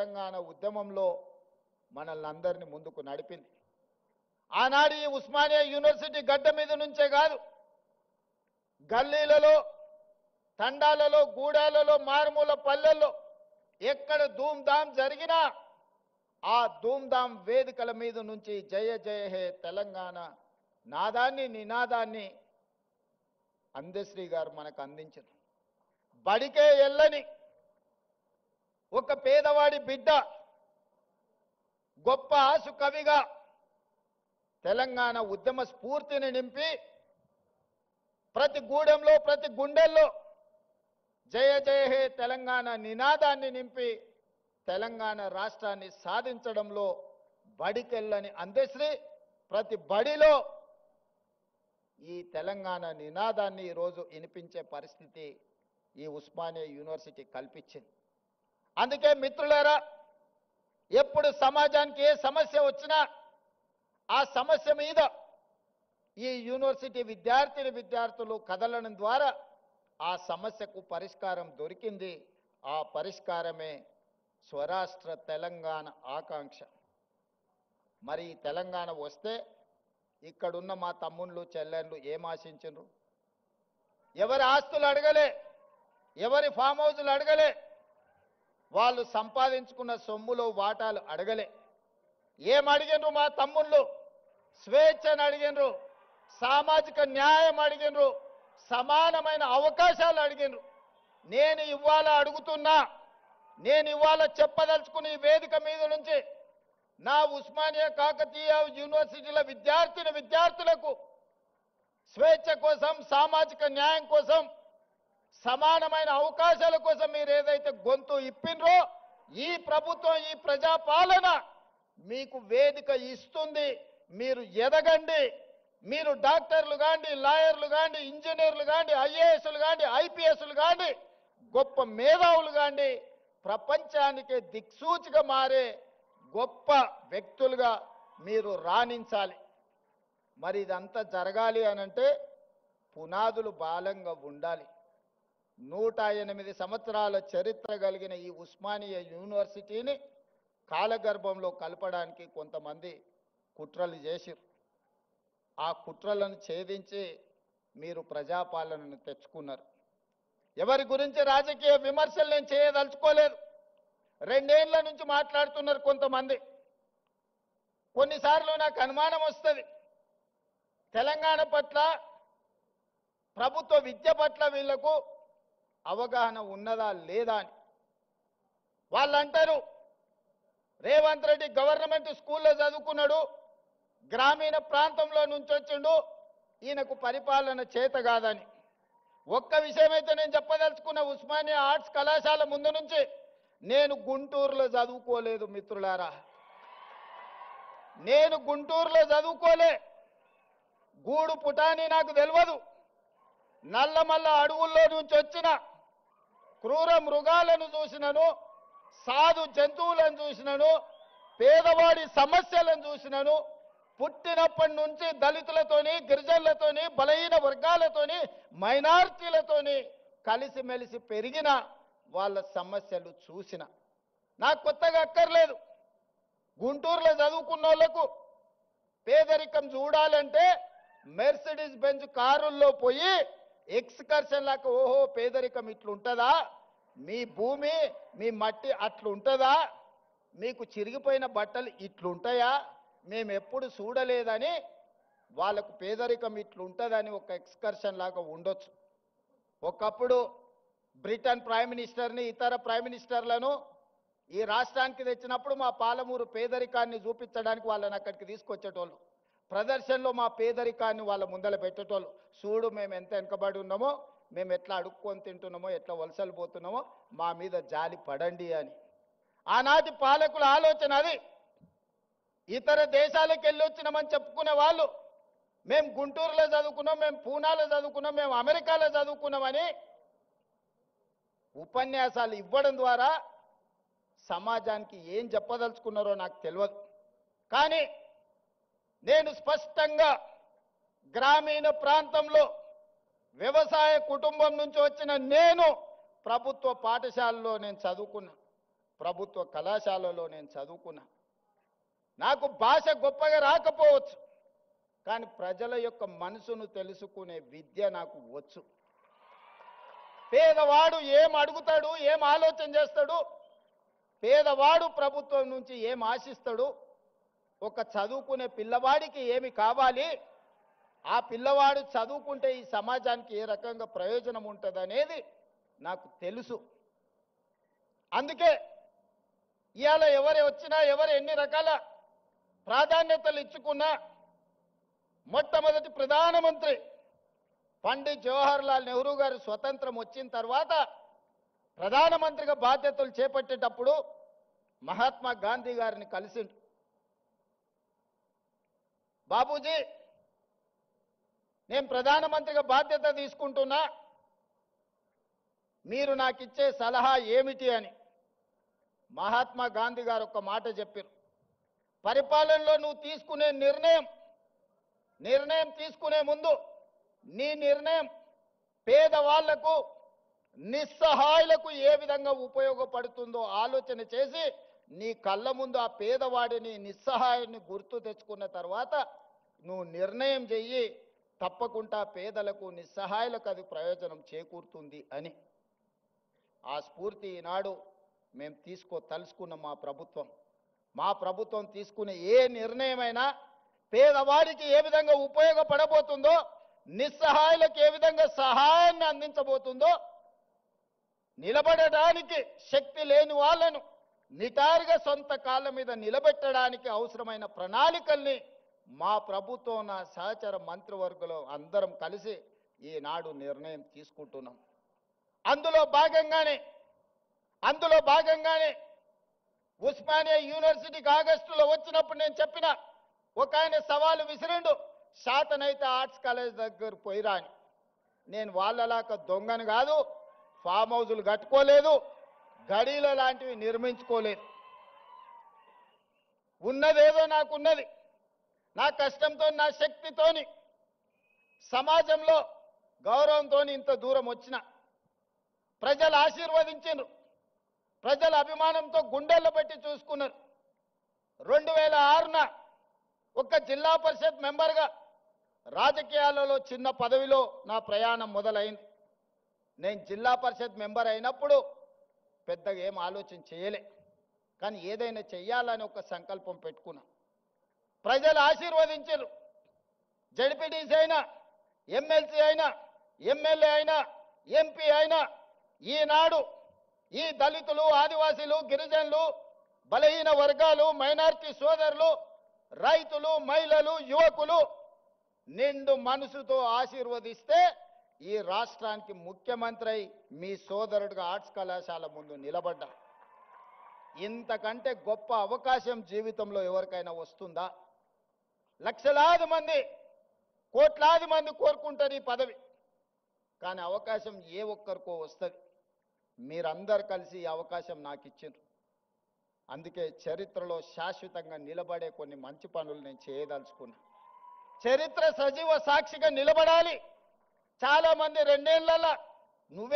తెలంగాణ ఉద్యమంలో మనల్ని అందరినీ ముందుకు నడిపింది. ఆనాడు ఈ ఉస్మానియా యూనివర్సిటీ గడ్డ మీద నుంచే కాదు, గల్లీలలో, తండాలలో, గూడాలలో, మారుమూల పల్లెల్లో ఎక్కడ ధూమ్ధాం జరిగినా ఆ ధూమ్ధాం వేదికల మీద నుంచి జయ జయ హే తెలంగాణ నాదాన్ని, నినాదాన్ని అందశ్రీ గారు మనకు అందించారు. బడికే ఎల్లని ఒక పేదవాడి బిడ్డ గొప్ప ఆసు కవిగా తెలంగాణ ఉద్యమ స్ఫూర్తిని నింపి ప్రతి గూడెంలో, ప్రతి గుండెల్లో జయ జయ హే తెలంగాణ నినాదాన్ని నింపి తెలంగాణ రాష్ట్రాన్ని సాధించడంలో బడికెళ్ళని అందశ్రీ ప్రతి బడిలో ఈ తెలంగాణ నినాదాన్ని ఈరోజు వినిపించే పరిస్థితి ఈ ఉస్మానియా యూనివర్సిటీ కల్పించింది. అందుకే మిత్రులారా, ఎప్పుడు సమాజానికి ఏ సమస్య వచ్చినా ఆ సమస్య మీద ఈ యూనివర్సిటీ విద్యార్థులు కదలడం ద్వారా ఆ సమస్యకు పరిష్కారం దొరికింది. ఆ పరిష్కారమే స్వరాష్ట్ర తెలంగాణ ఆకాంక్ష. మరి ఈ తెలంగాణ వస్తే ఇక్కడున్న మా తమ్ముళ్ళు చెల్లెళ్ళు ఏం ఆశించరు? ఎవరి ఆస్తులు అడగలే, ఎవరి ఫామ్ హౌజులు అడగలే, వాళ్ళు సంపాదించుకున్న సొమ్ములో వాటాలు అడగలే. ఏం అడిగినరు మా తమ్ముళ్ళు? స్వేచ్ఛను అడిగినరు, సామాజిక న్యాయం అడిగినరు, సమానమైన అవకాశాలు అడిగినరు. నేను ఇవాళ అడుగుతున్నా, నేను ఇవాళ చెప్పదలుచుకున్న ఈ వేదిక మీద నుంచి నా ఉస్మానియా కాకతీయ యూనివర్సిటీల విద్యార్థులకు స్వేచ్ఛ కోసం, సామాజిక న్యాయం కోసం, సమానమైన అవకాశాల కోసం మీరు ఏదైతే గొంతు ఇప్పినరో ఈ ప్రభుత్వం, ఈ ప్రజాపాలన మీకు వేదిక ఇస్తుంది. మీరు ఎదగండి. మీరు డాక్టర్లు కాండి, లాయర్లు కాండి, ఇంజనీర్లు కాండి, ఐఏఎస్లు కాండి, ఐపీఎస్లు కాండి, గొప్ప మేధావులు కాండి, ప్రపంచానికి దిక్సూచిగా మారే గొప్ప వ్యక్తులుగా మీరు రాణించాలి. మరి ఇదంతా జరగాలి అనంటే పునాదులు బలంగా ఉండాలి. 108 సంవత్సరాల చరిత్ర కలిగిన ఈ ఉస్మానియా యూనివర్సిటీని కాలగర్భంలో కలపడానికి కొంతమంది కుట్రలు చేసిరు. ఆ కుట్రలను ఛేదించి మీరు ప్రజాపాలనను తెచ్చుకున్నారు. ఎవరి గురించి రాజకీయ విమర్శలు నేను చేయదలుచుకోలేదు. 2 ఏళ్ల నుంచి మాట్లాడుతున్నారు కొంతమంది. కొన్నిసార్లు నాకు అనుమానం వస్తుంది, తెలంగాణ పట్ల, ప్రభుత్వ విద్య పట్ల వీళ్లకు అవగాహన ఉన్నదా లేదా అని. వాళ్ళు అంటారు, రేవంత్ రెడ్డి గవర్నమెంట్ స్కూల్లో చదువుకున్నాడు, గ్రామీణ ప్రాంతంలో నుంచి వచ్చిండు, ఈయనకు పరిపాలన చేత కాదని. ఒక్క విషయం అయితే నేను చెప్పదలుచుకున్న, ఉస్మానియా ఆర్ట్స్ కళాశాల ముందు నుంచి నేను గుంటూరులో చదువుకోలేదు మిత్రులారా. నేను గుంటూరులో చదువుకోలే. గూడు పుటాని నాకు తెలియదు. నల్లమల్ల అడవుల్లో నుంచి వచ్చిన క్రూర మృగాలను చూసినను, సాధు జంతువులను చూసినను, పేదవాడి సమస్యలను చూసినను. పుట్టినప్పటి నుంచి దళితులతోని, గిరిజనులతోని, బలహీన వర్గాలతోని, మైనారిటీలతోని కలిసిమెలిసి పెరిగిన వాళ్ళ సమస్యలు చూసిన. నాకు కొత్తగా అక్కర్లేదు. గుంటూరులో చదువుకున్న వాళ్ళకు పేదరికం చూడాలంటే మెర్సిడీస్ బెంజ్ కారుల్లో పోయి ఎక్స్కర్షన్ లాగా, ఓహో పేదరికం ఇట్లుంటుందా, మీ భూమి మీ మట్టి అట్లుంటుందా, మీకు చిరిగిపోయిన బట్టలు ఇట్లుంటాయా, మేము ఎప్పుడు చూడలేదని వాళ్ళకు పేదరికం ఇట్లుంటుందని ఒక ఎక్స్కర్షన్ లాగా ఉండొచ్చు. ఒకప్పుడు బ్రిటన్ ప్రైమ్ మినిస్టర్ని, ఇతర ప్రైమ్ మినిస్టర్లను ఈ రాష్ట్రానికి తెచ్చినప్పుడు మా పాలమూరు పేదరికాన్ని చూపించడానికి వాళ్ళని అక్కడికి తీసుకొచ్చేటోళ్ళు. ప్రదర్శనలో మా పేదరికాన్ని వాళ్ళ ముందర పెట్టేటోళ్ళు. చూడు మేము ఎంత వెనుకబడి ఉన్నామో, మేము ఎట్లా అడుక్కొని తింటున్నామో, ఎట్లా వలసలు పోతున్నామో, మా మీద జాలి పడండి అని. ఆనాటి పాలకుల ఆలోచన అది. ఇతర దేశాలకు వెళ్ళి వచ్చినామని చెప్పుకునే వాళ్ళు, మేము గుంటూరులో చదువుకున్నాం, మేము పూనాలో చదువుకున్నాం, మేము అమెరికాలో చదువుకున్నామని ఉపన్యాసాలు ఇవ్వడం ద్వారా సమాజానికి ఏం చెప్పదలుచుకున్నారో నాకు తెలియదు. కానీ నేను స్పష్టంగా గ్రామీణ ప్రాంతంలో వ్యవసాయ కుటుంబం నుంచి వచ్చిన నేను ప్రభుత్వ పాఠశాలలో నేను చదువుకున్నా. ప్రభుత్వ కళాశాలలో నేను చదువుకున్నా. నాకు భాష గొప్పగా రాకపోవచ్చు, కానీ ప్రజల యొక్క మనసును తెలుసుకునే విద్య నాకు వచ్చు. పేదవాడు ఏం అడుగుతాడు, ఏం ఆలోచన చేస్తాడు, పేదవాడు ప్రభుత్వం నుంచి ఏం ఆశిస్తాడు, ఒక చదువుకునే పిల్లవాడికి ఏమి కావాలి, ఆ పిల్లవాడు చదువుకుంటే ఈ సమాజానికి ఏ రకంగా ప్రయోజనం ఉంటుందనేది నాకు తెలుసు. అందుకే ఇవాళ ఎవరు వచ్చినా, ఎవరు ఎన్ని రకాల ప్రాధాన్యతలు ఇచ్చుకున్నా, మొట్టమొదటి ప్రధానమంత్రి పండిత్ జవహర్లాల్ నెహ్రూ గారు స్వతంత్రం వచ్చిన తర్వాత ప్రధానమంత్రిగా బాధ్యతలు చేపట్టేటప్పుడు మహాత్మా గాంధీ గారిని కలిసిండు. బాబూజీ, నేను ప్రధానమంత్రిగా బాధ్యత తీసుకుంటున్నా, మీరు నాకు ఇచ్చే సలహా ఏమిటి అని మహాత్మా గాంధీ గారు ఒక మాట చెప్పారు. పరిపాలనలో నువ్వు తీసుకునే నిర్ణయం తీసుకునే ముందు నీ నిర్ణయం పేదవాళ్లకు, నిస్సహాయులకు ఏ విధంగా ఉపయోగపడుతుందో ఆలోచన చేసి నీ కళ్ళ ముందు ఆ పేదవాడిని, నిస్సహాయుని గుర్తు తెచ్చుకున్న తర్వాత నువ్వు నిర్ణయం చెయ్యి, తప్పకుండా పేదలకు, నిస్సహాయులకు అది ప్రయోజనం చేకూరుతుంది అని. ఆ స్ఫూర్తి ఈనాడు మేము తలుసుకున్న మా ప్రభుత్వం తీసుకునే ఏ నిర్ణయమైనా పేదవాడికి ఏ విధంగా ఉపయోగపడబోతుందో, నిస్సహాయులకు ఏ విధంగా సహాయాన్ని అందించబోతుందో, నిలబడడానికి శక్తి లేని వాళ్ళను నిటారుగా సొంత కాళ్ళ మీద నిలబెట్టడానికి అవసరమైన ప్రణాళికల్ని మా ప్రభుత్వం, నా సహచర మంత్రివర్గంలో అందరం కలిసి ఈనాడు నిర్ణయం తీసుకుంటున్నాం. అందులో భాగంగానే ఉస్మానియా యూనివర్సిటీకి ఆగస్టులో వచ్చినప్పుడు నేను చెప్పిన, ఒక ఆయన సవాలు విసిరిండు, శాతనైతే ఆర్ట్స్ కాలేజ్ దగ్గర పోయిరా అని. నేను వాళ్ళలాగా దొంగను కాదు, ఫామ్ హౌజులు కట్టుకోలేదు, గడీల లాంటివి నిర్మించుకోలేదు. ఉన్నదేదో నాకున్నది, నా కష్టంతో, నా శక్తితోని, సమాజంలో గౌరవంతో ఇంత దూరం వచ్చిన. ప్రజలు ఆశీర్వదించారు, ప్రజల అభిమానంతో గుండెల్లో పెట్టి చూసుకున్నారు. 2006న ఒక జిల్లా పరిషత్ మెంబర్గా రాజకీయాలలో చిన్న పదవిలో నా ప్రయాణం మొదలైంది. నేను జిల్లా పరిషత్ మెంబర్ అయినప్పుడు పెద్దగా ఏం ఆలోచన చేయలే, కానీ ఏదైనా చెయ్యాలని ఒక సంకల్పం పెట్టుకున్నా. ప్రజలు ఆశీర్వదించారు. జడ్పీటీసీ అయినా, ఎమ్మెల్సీ అయినా, ఎమ్మెల్యే అయినా, ఎంపీ అయినా ఈనాడు ఈ దళితులు, ఆదివాసీలు, గిరిజనులు, బలహీన వర్గాలు, మైనారిటీ సోదరులు, రైతులు, మహిళలు, యువకులు నిండు మనసుతో ఆశీర్వదిస్తే ఈ రాష్ట్రానికి ముఖ్యమంత్రి అయి మీ సోదరుడిగా ఆర్ట్స్ కళాశాల ముందు నిలబడ్డా. ఇంతకంటే గొప్ప అవకాశం జీవితంలో ఎవరికైనా వస్తుందా? లక్షలాది మంది, కోట్లాది మంది కోరుకుంటారు ఈ పదవి, కానీ అవకాశం ఏ ఒక్కరికో వస్తుంది. మీరందరూ కలిసి ఈ అవకాశం నాకు ఇచ్చారు. అందుకే చరిత్రలో శాశ్వతంగా నిలబడే కొన్ని మంచి పనులు నేను చేయదలుచుకున్నా. చరిత్ర సజీవ సాక్షిగా నిలబడాలి. చాలా మంది 2 ఏళ్లలో నువ్వే